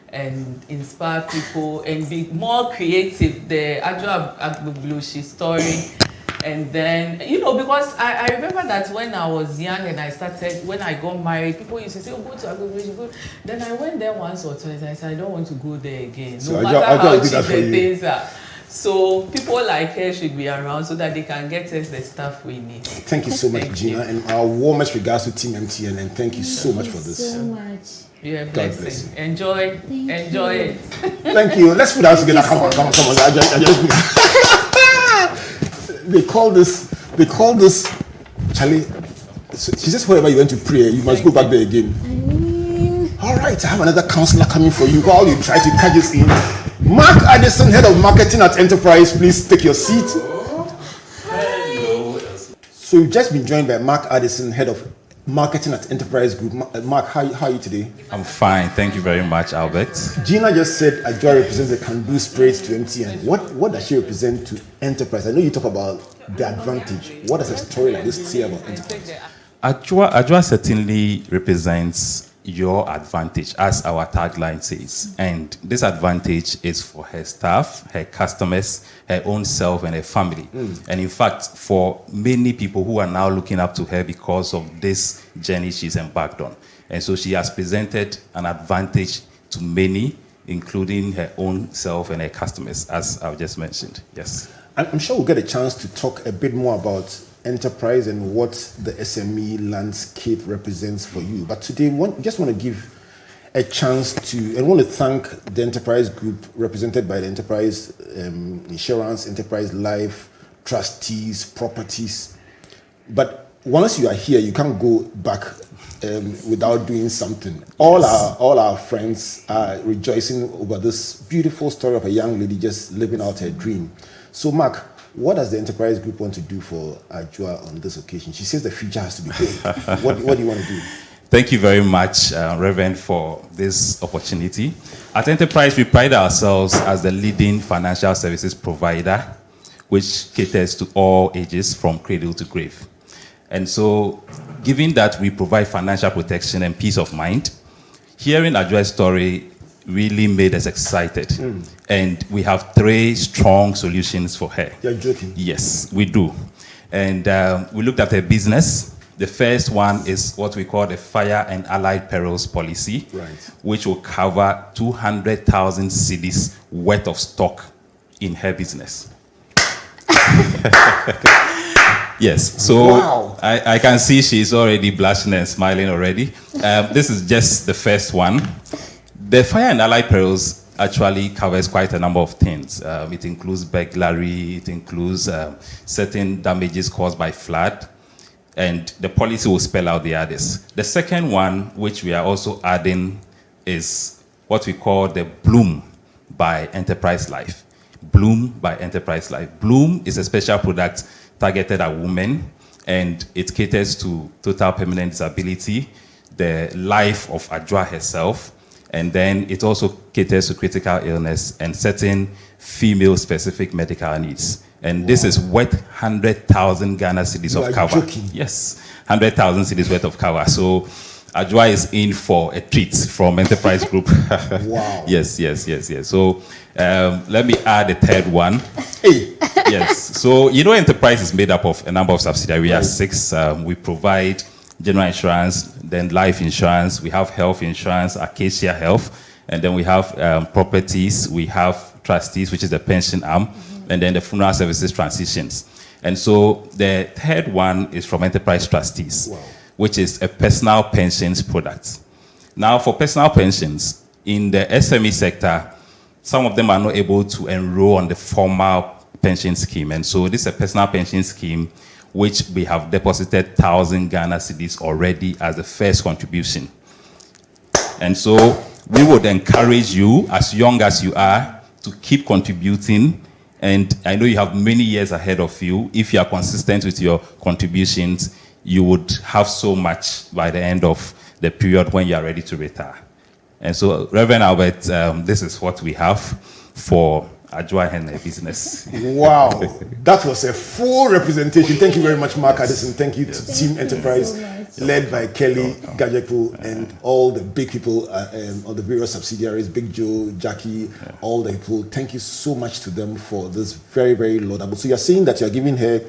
and inspire people and be more creative. The Adwoa Agbogbloshie story. And then, you know, because I remember that when I was young and when I got married, people used to say, oh, go to Agbogbloshie, go. Then I went there once or twice. I said, I don't want to go there again. So no matter how cheap the things are. So people like her should be around so that they can get us the stuff we need. Thank you so much, Gina. And our warmest regards to Team MTN. And thank you so much for this. So much. You're a blessing. Enjoy it. Thank you. Let's put our hands together. Come on. They call this, Charlie. She says, wherever you went to pray, you must go back there again. All right, I have another counselor coming for you while you try to catch us in. Mark Addison, Head of Marketing at Enterprise, please take your seat. Hello. So you've just been joined by Mark Addison, Head of Marketing at Enterprise Group. Mark, how are you today? I'm fine. Thank you very much, Albert. Gina just said Adjoa represents the can-do spirit to MTN. What does she represent to Enterprise? I know you talk about the advantage. What does a story like this say about Enterprise? Adjoa certainly represents your advantage, as our tagline says. And this advantage is for her staff, her customers, her own self, and her family. And in fact, for many people who are now looking up to her because of this journey she's embarked on. And so she has presented an advantage to many, including her own self and her customers, as I've just mentioned. Yes. I'm sure we'll get a chance to talk a bit more about Enterprise and what the SME landscape represents for you. But today, just want to give a chance to, and want to thank the Enterprise Group represented by the Enterprise Insurance, Enterprise Life, trustees, properties. But once you are here, you can't go back without doing something. All our friends are rejoicing over this beautiful story of a young lady just living out her dream. So, Mark, what does the Enterprise Group want to do for Adjoa on this occasion? She says the future has to be big. What do you want to do? Thank you very much, Reverend, for this opportunity. At Enterprise, we pride ourselves as the leading financial services provider, which caters to all ages from cradle to grave. And so, given that we provide financial protection and peace of mind, hearing Adjoa's story really made us excited. And we have 3 strong solutions for her. You're joking? Yes, we do. And we looked at her business, The first one is what we call the Fire and Allied Perils Policy, which will cover 200,000 cedis worth of stock in her business. Yes, so wow. I can see she's already blushing and smiling already. This is just the first one. The Fire and Allied Perils actually covers quite a number of things. It includes burglary, it includes certain damages caused by flood, and the policy will spell out the others. The second one, which we are also adding, is what we call the Bloom by Enterprise Life. Bloom by Enterprise Life. Bloom is a special product targeted at women, and it caters to total permanent disability, the life of Adjoa herself, and then it also caters to critical illness and certain female-specific medical needs. And this is worth 100,000 Ghana cedis of cover. Joking. Yes, 100,000 cedis worth of cover. So Adjoa is in for a treat from Enterprise Group. Wow. Yes. So let me add a third one. Hey. Yes. So, Enterprise is made up of a number of subsidiaries. We have 6. We provide general insurance, then life insurance. We have health insurance, Acacia Health. And then we have properties. We have trustees, which is the pension arm. And then the funeral services transitions. And so the third one is from Enterprise Trustees, which is a personal pensions product. Now, for personal pensions, in the SME sector, some of them are not able to enroll on the formal pension scheme. And so this is a personal pension scheme which we have deposited 1,000 Ghana cedis already as the first contribution. And so we would encourage you, as young as you are, to keep contributing. And I know you have many years ahead of you. If you are consistent with your contributions, you would have so much by the end of the period when you are ready to retire. And so, Reverend Albert, this is what we have for Adjoa and her business. Wow, that was a full representation. Thank you very much, Mark Addison. Thank you to Team Enterprise, led by Kelly Gajepo and all the big people on the various subsidiaries, Big Joe, Jackie, all the people. Thank you so much to them for this very, very laudable. So you're saying that you're giving her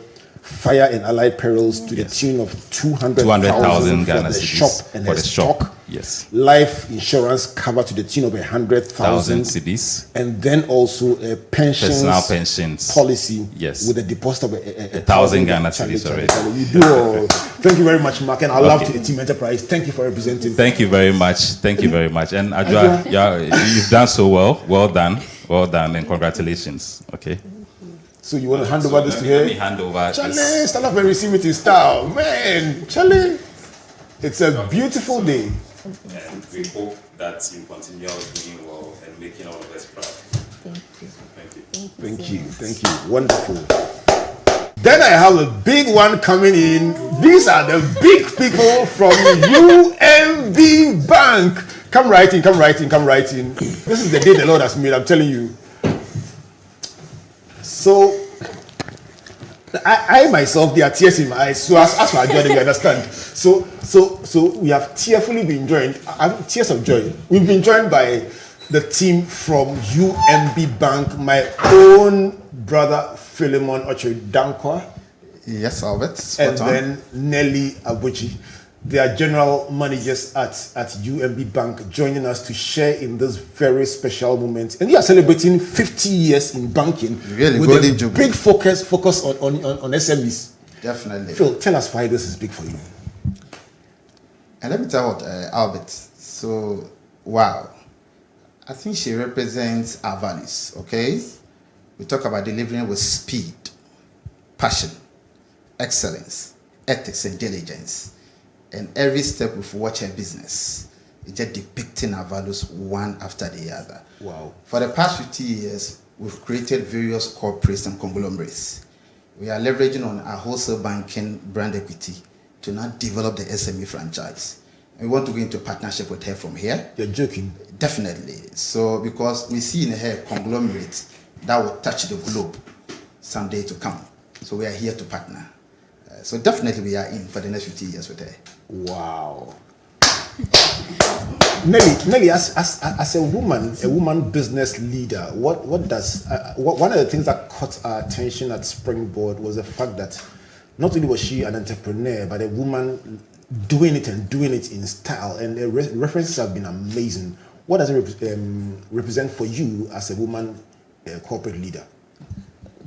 Fire and Allied Perils to the tune of 200,000 Ghana for the cedis shop and for the the shop. stock. Yes. Life insurance cover to the tune of 100,000 cedis. And then also a Personal pensions policy yes. with a deposit of 1,000 Ghana cedis already. You do all. Thank you very much, Mark, and I love to Team Enterprise. Thank you for representing. Thank you very much. Thank you very much. And Adjoa, you've done so well. Well done, and congratulations. Okay. So you want to hand over this to her? Let me hand over. Charlie, stand up and receive it in style, man. Charlie, it's a beautiful day. And we hope that you continue doing well and making all of us proud. Thank you. Wonderful. Then I have a big one coming in. These are the big people from UMB Bank. Come right in. This is the day the Lord has made, I'm telling you. So, I myself, there are tears in my eyes. So as for Adjoa, we understand. So we have tearfully been joined. Tears of joy. We've been joined by the team from UMB Bank. My own brother Philemon Ochodankwa. Yes, Albert. And then Nelly Abuchi. They are general managers at UMB Bank, joining us to share in this very special moment. And we are celebrating 50 years in banking, really, with a big focus on SMEs. Definitely. Phil, tell us why this is big for you. And let me tell what Albert. So, wow, I think she represents our values. Okay, we talk about delivering with speed, passion, excellence, ethics, and diligence. And every step we've watched her business, it's just depicting our values one after the other. Wow. For the past 50 years, we've created various corporates and conglomerates. We are leveraging on our wholesale banking brand equity to now develop the SME franchise. And we want to go into partnership with her from here. You're joking? Definitely. So, because we see in her conglomerates that will touch the globe someday to come. So we are here to partner. So definitely we are in for the next 50 years with her. Wow. Nelly, as a woman business leader, what does one of the things that caught our attention at Springboard was the fact that not only was she an entrepreneur, but a woman doing it and doing it in style. And the references have been amazing. What does it represent for you as a woman corporate leader?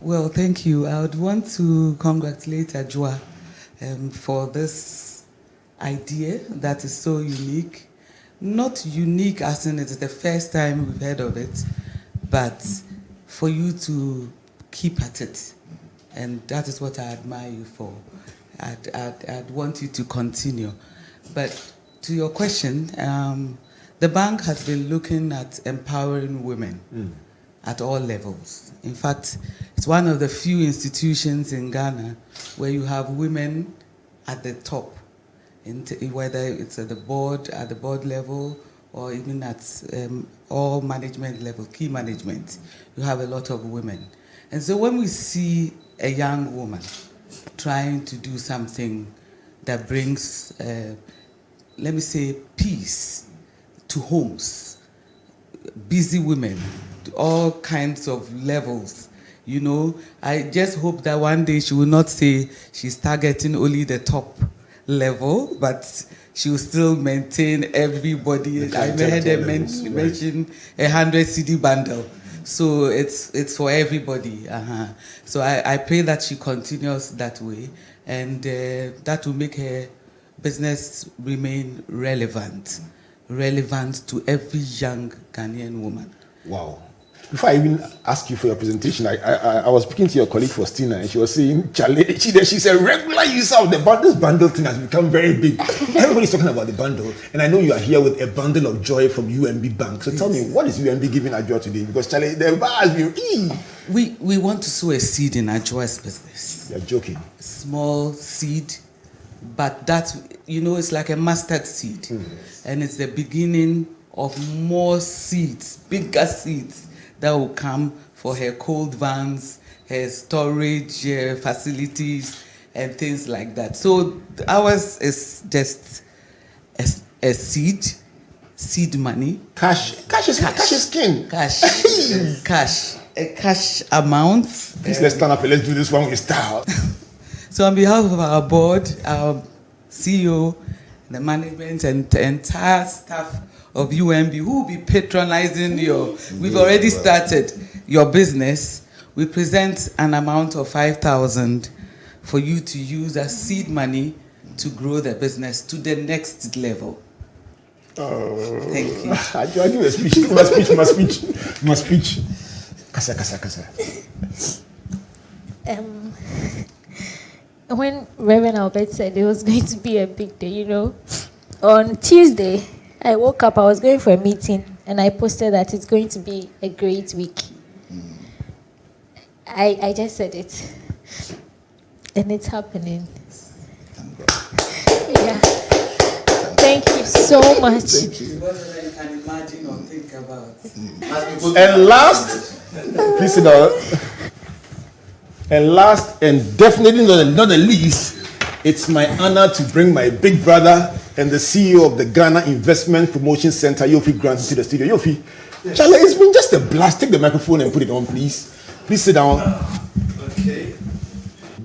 Well, thank you. I would want to congratulate Adjoa for this idea that is so unique. Not unique as in it's the first time we've heard of it, but for you to keep at it. And that is what I admire you for. I'd want you to continue. But to your question, the bank has been looking at empowering women at all levels. In fact, it's one of the few institutions in Ghana where you have women at the top, whether it's at the board level, or even at all management level, key management. You have a lot of women. And so when we see a young woman trying to do something that brings, let me say, peace to homes, busy women, all kinds of levels, you know, I just hope that one day she will not say she's targeting only the top level, but she will still maintain everybody. I heard her mention 100 CD bundle. So it's for everybody. So I pray that she continues that way, and that will make her business remain relevant to every young Ghanaian woman. Wow. Before I even ask you for your presentation, I was speaking to your colleague Faustina, and she was saying, Charlie, she's a regular user of the bundle. This bundle thing has become very big. Everybody's talking about the bundle, and I know you are here with a bundle of joy from UMB Bank. So tell me, what is UMB giving Adjoa today? Because Charlie, the bar has been We want to sow a seed in Adjoa's business. You're joking. Small seed, but that, you know, it's like a mustard seed, and it's the beginning of more seeds, bigger seeds that will come for her cold vans, her storage facilities, and things like that. So ours is just a seed money. Cash is king. Cash. A cash amount. Please, let's stand up and let's do this one with style. So on behalf of our board, our CEO, the management, and the entire staff of UMB, who will be patronizing we've already started your business, we present an amount of 5,000 for you to use as seed money to grow the business to the next level. Oh, thank you. I do a speech. My speech. Kasa. When Reverend Albert said it was going to be a big day, you know, on Tuesday, I woke up, I was going for a meeting, and I posted that it's going to be a great week. I just said it. And it's happening. Yeah. Thank you so much. Thank you. What I can imagine or think about. And last, please sit down. And last, and definitely not the least, it's my honor to bring my big brother and the CEO of the Ghana Investment Promotion Center, Yofi Grant, into the studio. Yofi, yes. Charlie, it's been just a blast. Take the microphone and put it on, please. Please sit down. Okay.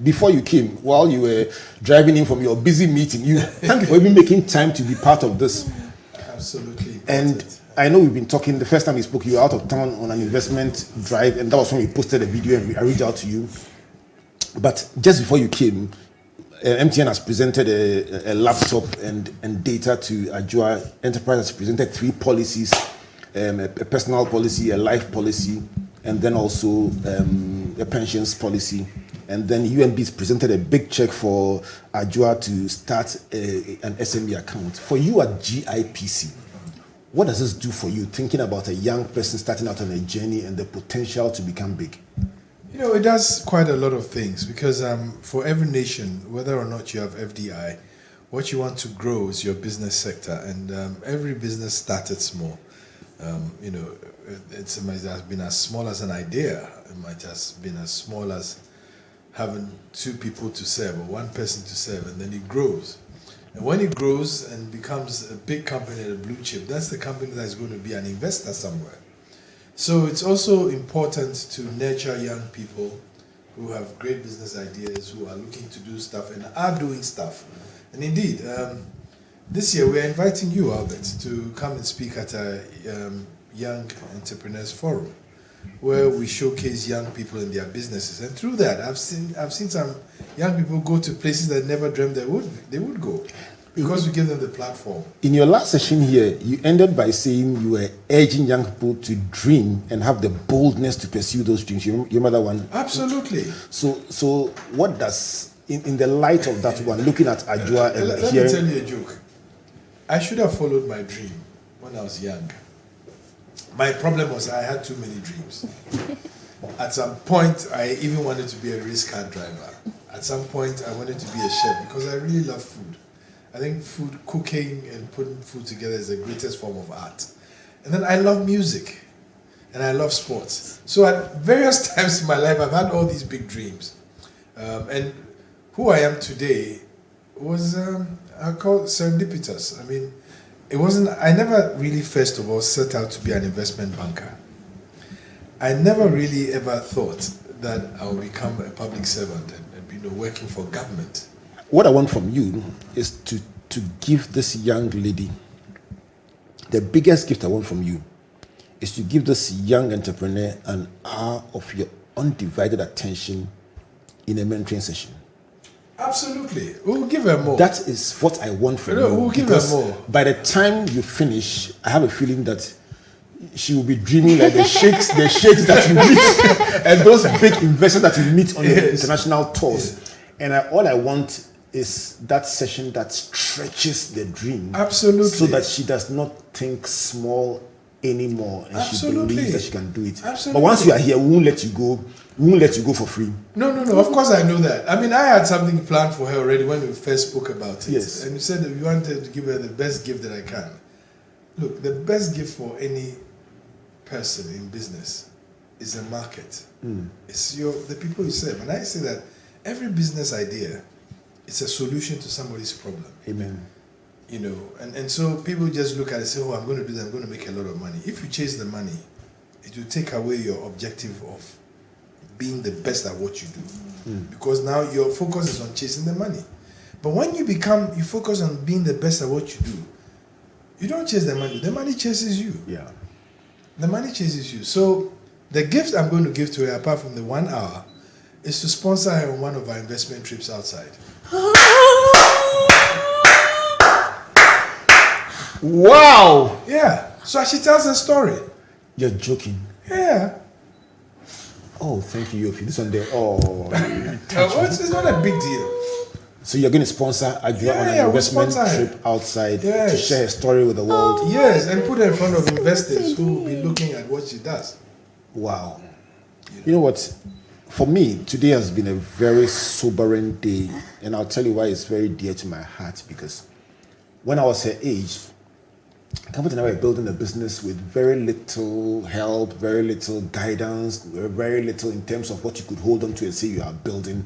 Before you came, while you were driving in from your busy meeting, thank you for even making time to be part of this. Absolutely. And I know we've been talking, the first time we spoke, you were out of town on an investment drive, and that was when we posted a video and I reached out to you. But just before you came, MTN has presented a laptop and data to Adjoa. Enterprise has presented 3 policies, a personal policy, a life policy, and then also a pensions policy. And then UMB has presented a big check for Adjoa to start an SME account. For you at GIPC, what does this do for you, thinking about a young person starting out on a journey and the potential to become big? You know, it does quite a lot of things because for every nation, whether or not you have FDI, what you want to grow is your business sector, and every business started small. You know, it might have been as small as an idea. It might have been as small as having 2 people to serve or 1 person to serve, and then it grows. And when it grows and becomes a big company, a blue chip, that's the company that is going to be an investor somewhere. So it's also important to nurture young people who have great business ideas, who are looking to do stuff and are doing stuff. And indeed, this year we are inviting you, Albert, to come and speak at a Young Entrepreneurs Forum, where we showcase young people and their businesses. And through that, I've seen some young people go to places that never dreamed they would go, because we give them the platform. In your last session here, you ended by saying you were urging young people to dream and have the boldness to pursue those dreams. You remember that one? Absolutely. So what does, in the light of that one, looking at Adjoa and let me tell you a joke. I should have followed my dream when I was young. My problem was I had too many dreams. At some point, I even wanted to be a race car driver. At some point, I wanted to be a chef because I really love food. I think food, cooking and putting food together is the greatest form of art. And then I love music and I love sports. So at various times in my life, I've had all these big dreams. And who I am today was, I call it serendipitous. I mean, I never really, first of all, set out to be an investment banker. I never really ever thought that I would become a public servant and working for government. What I want from you is to give this young lady, the biggest gift I want from you is to give this young entrepreneur an hour of your undivided attention in a mentoring session. Absolutely. We'll give her more. That is what I want from you. We'll give her more. By the time you finish, I have a feeling that she will be dreaming like the sheikhs that you meet and those big investors that you meet on the international tours. Yes. And all I want is that session that stretches the dream. Absolutely. So that she does not think small anymore and she believes that she can do it. Absolutely. But once you are here, we won't let you go. We won't let you go for free. No. Of course I know that. I mean, I had something planned for her already when we first spoke about it. Yes. And you said that you wanted to give her the best gift that I can. Look, the best gift for any person in business is a market. It's the people you serve. And I say that every business idea is a solution to somebody's problem. Amen. And so people just look at it and say, I'm going to do that, I'm going to make a lot of money. If you chase the money, it will take away your objective of being the best at what you do. Because now your focus is on chasing the money. But when you focus on being the best at what you do, you don't chase the money chases you. Yeah. The money chases you. So the gift I'm going to give to her, apart from the 1 hour, is to sponsor her on one of our investment trips outside. Wow! Yeah. So she tells her story. You're joking. Yeah. Oh, thank you, Yofi. This one there. Oh. It's not a big deal. So you're going to sponsor Adjoa on an investment trip outside to share her story with the world? Yes, and put her in front of investors who will be looking at what she does. Wow. You know what? For me, today has been a very sobering day, and I'll tell you why it's very dear to my heart, because when I was her age, Comfort and I were building a business with very little help, very little guidance, very little in terms of what you could hold on to and say you are building,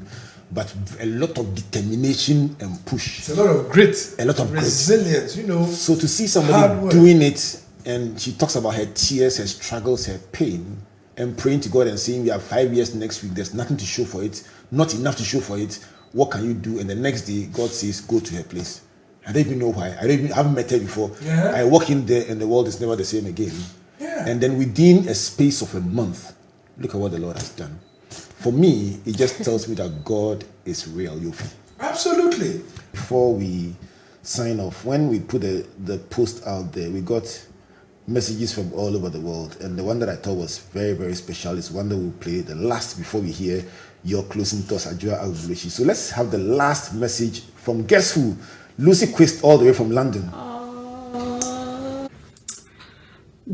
but a lot of determination and push. It's a lot of grit. A lot of resilience, So to see somebody doing it, and she talks about her tears, her struggles, her pain, and praying to God and saying, we have 5 years next week, there's nothing to show for it, not enough to show for it, what can you do? And the next day, God says, go to her place. I don't even know why. I haven't met her before. Yeah. I walk in there and the world is never the same again. Yeah. And then within a space of a month, look at what the Lord has done. For me, it just tells me that God is real, Yofi. Absolutely. Before we sign off, when we put the post out there, we got messages from all over the world. And the one that I thought was very, very special is one that we'll play the last before we hear your closing thoughts, Adwoa Agbogbloshie. So let's have the last message from guess who? Lucy Quist, all the way from London.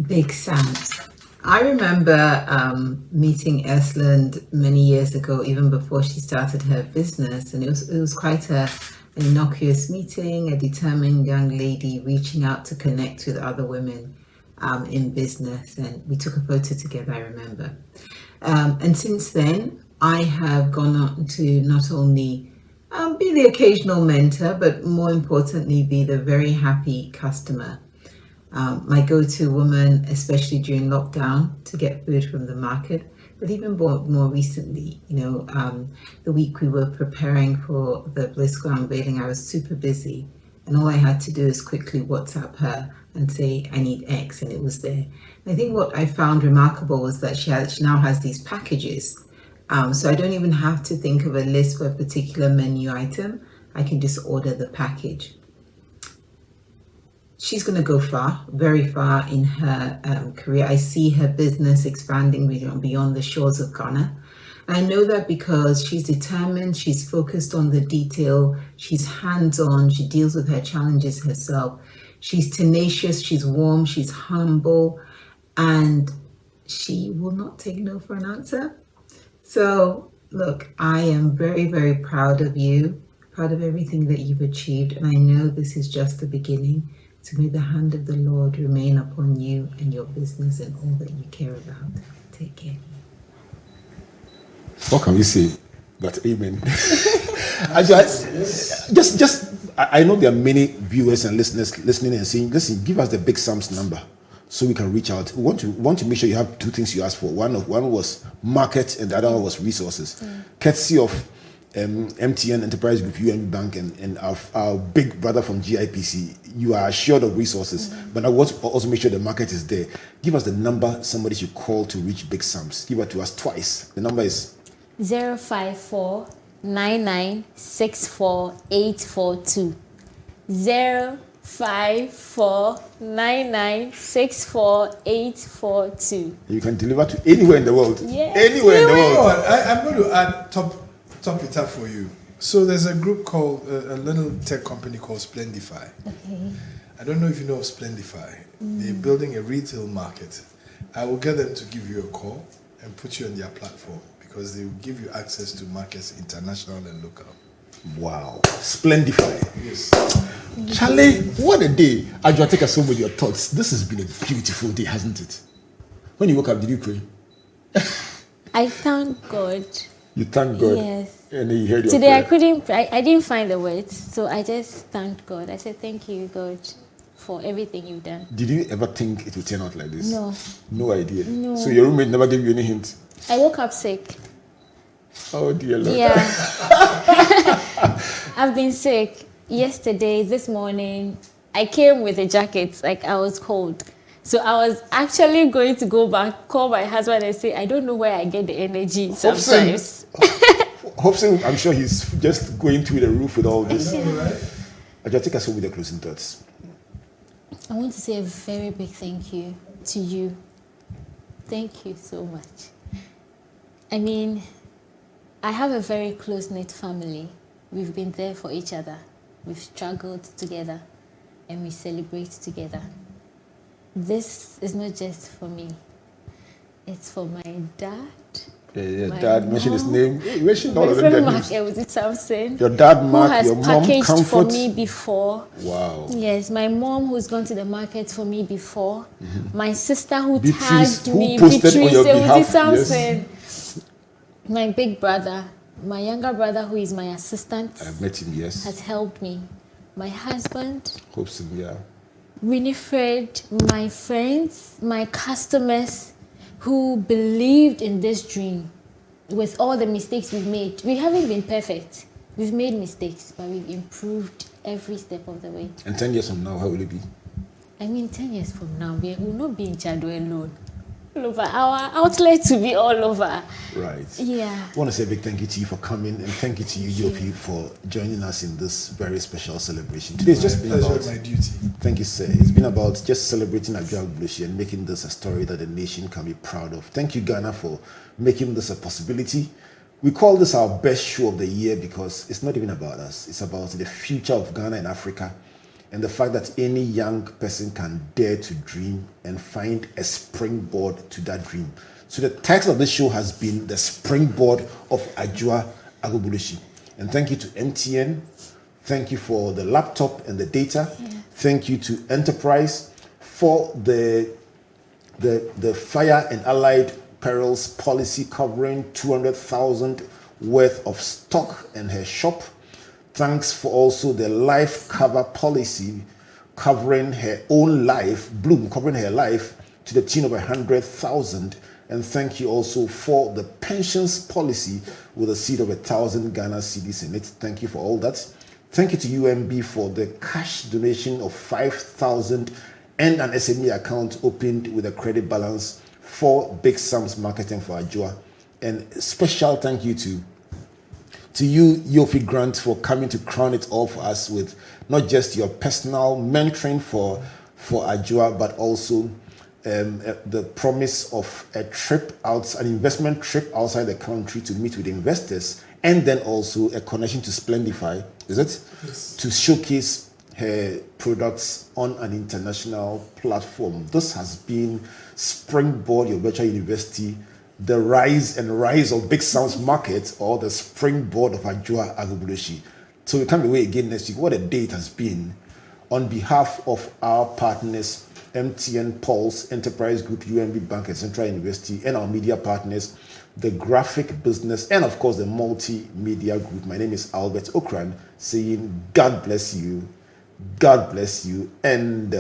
Big Samps. I remember meeting Esland many years ago, even before she started her business, and it was quite an innocuous meeting, a determined young lady reaching out to connect with other women in business, and we took a photo together, I remember. And since then, I have gone on to not only be the occasional mentor, but more importantly, be the very happy customer my go-to woman, especially during lockdown, to get food from the market. But even more recently, the week we were preparing for the BlizzCon unveiling, I was super busy. And all I had to do is quickly WhatsApp her and say, I need X, and it was there. And I think what I found remarkable was that she now has these packages. So I don't even have to think of a list for a particular menu item. I can just order the package. She's going to go far, very far in her career. I see her business expanding beyond the shores of Ghana. I know that because she's determined, she's focused on the detail, she's hands-on, she deals with her challenges herself. She's tenacious, she's warm, she's humble, and she will not take no for an answer. So, look, I am very, very proud of you, proud of everything that you've achieved, and I know this is just the beginning. So may the hand of the Lord remain upon you and your business and all that you care about. Take care. What can we say? But amen. I know there are many viewers and listeners listening and saying, listen, give us the Big Samps number so we can reach out. We want to make sure you have two things you asked for. One was market and the other one was resources. Courtesy of MTN Enterprise Group, UNB Bank, and our big brother from GIPC, you are assured of resources. But I want to also make sure the market is there. Give us the number somebody should call to reach Big Samps. Give it to us twice. The number is 054 9964842. 054 9964842. You can deliver to anywhere in the world. Yes. Anywhere in the world. I'm going to add top it up for you. So there's a group called a little tech company called Splendify. Okay. I don't know if you know of Splendify. They're building a retail market. I will get them to give you a call and put you on their platform because they will give you access to markets, international and local. Wow. Splendify. Yes. Charlie, what a day. Adjoa, take us home with your thoughts. This has been a beautiful day, hasn't it? When you woke up, did you pray? I thank God. You thank God. Yes. And you heard your Today prayer. I didn't find the words, so I just thanked God. I said, thank you, God, for everything you've done. Did you ever think it would turn out like this? No. No idea? No. So your roommate never gave you any hint? I woke up sick. Oh, dear Lord. Yeah. I've been sick. Yesterday, this morning, I came with a jacket, like I was cold. So I was actually going to go back, call my husband and say, I don't know where I get the energy sometimes. Hopefully, I'm sure he's just going through the roof with all this. Adjoa, take us home with the closing thoughts. I want to say a very big thank you to you. Thank you so much. I mean, I have a very close-knit family. We've been there for each other. We've struggled together and we celebrate together. This is not just for me. It's for my dad. Dad, mention his name. Mention all of them. Samson. Your dad, Mark, who has your mom, packaged Comfort. for me before. Wow. Yes, my mom who's gone to the market for me before. Mm-hmm. My sister who Beatrice, tagged me. who posted on your behalf. Samson. Yes. My big brother, my younger brother who is my assistant. I met him, yes. Has helped me. My husband. Hopes, yeah. Winifred, my friends, my customers who believed in this dream with all the mistakes we've made. We haven't been perfect. We've made mistakes, but we've improved every step of the way. And 10 years from now, how will it be? I mean, 10 years from now, we will not be in Chado alone. All over. Our outlet to be all over. Right. Yeah. I want to say a big thank you to you for coming, and thank you to you, Yopi, for joining us in this very special celebration. Today has just been about my duty. Thank you, sir. It's been about just celebrating Adwoa Agbogbloshie and making this a story that the nation can be proud of. Thank you, Ghana, for making this a possibility. We call this our best show of the year because it's not even about us. It's about the future of Ghana and Africa, and the fact that any young person can dare to dream and find a springboard to that dream. So the title of this show has been The Springboard of Adwoa Agbogbloshie. And thank you to MTN. Thank you for the laptop and the data. Yeah. Thank you to Enterprise for the fire and allied perils policy covering 200,000 worth of stock in her shop. Thanks for also the life cover policy covering her own life, Bloom covering her life to the tune of 100,000. And thank you also for the pensions policy with a seed of 1,000 Ghana cedis in it. Thank you for all that. Thank you to UMB for the cash donation of 5,000 and an SME account opened with a credit balance for Big Samps Market and for Adjoa. And special thank you to you, Yofi Grant, for coming to crown it all for us with not just your personal mentoring for Adjoa, but also the promise of a trip out, an investment trip outside the country to meet with investors, and then also a connection to Splendify, is it? Yes. To showcase her products on an international platform. This has been Springboard, your virtual university, the rise of Big Samps Market, or the Springboard of Adwoa Agbogbloshie. So we come away again next week. What a day it has been. On behalf of our partners, MTN Pulse, Enterprise Group, UMB Bank, and Central University, and our media partners, the graphic business, and of course the multimedia group. My name is Albert Ocran, saying God bless you, and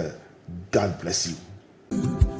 God bless you.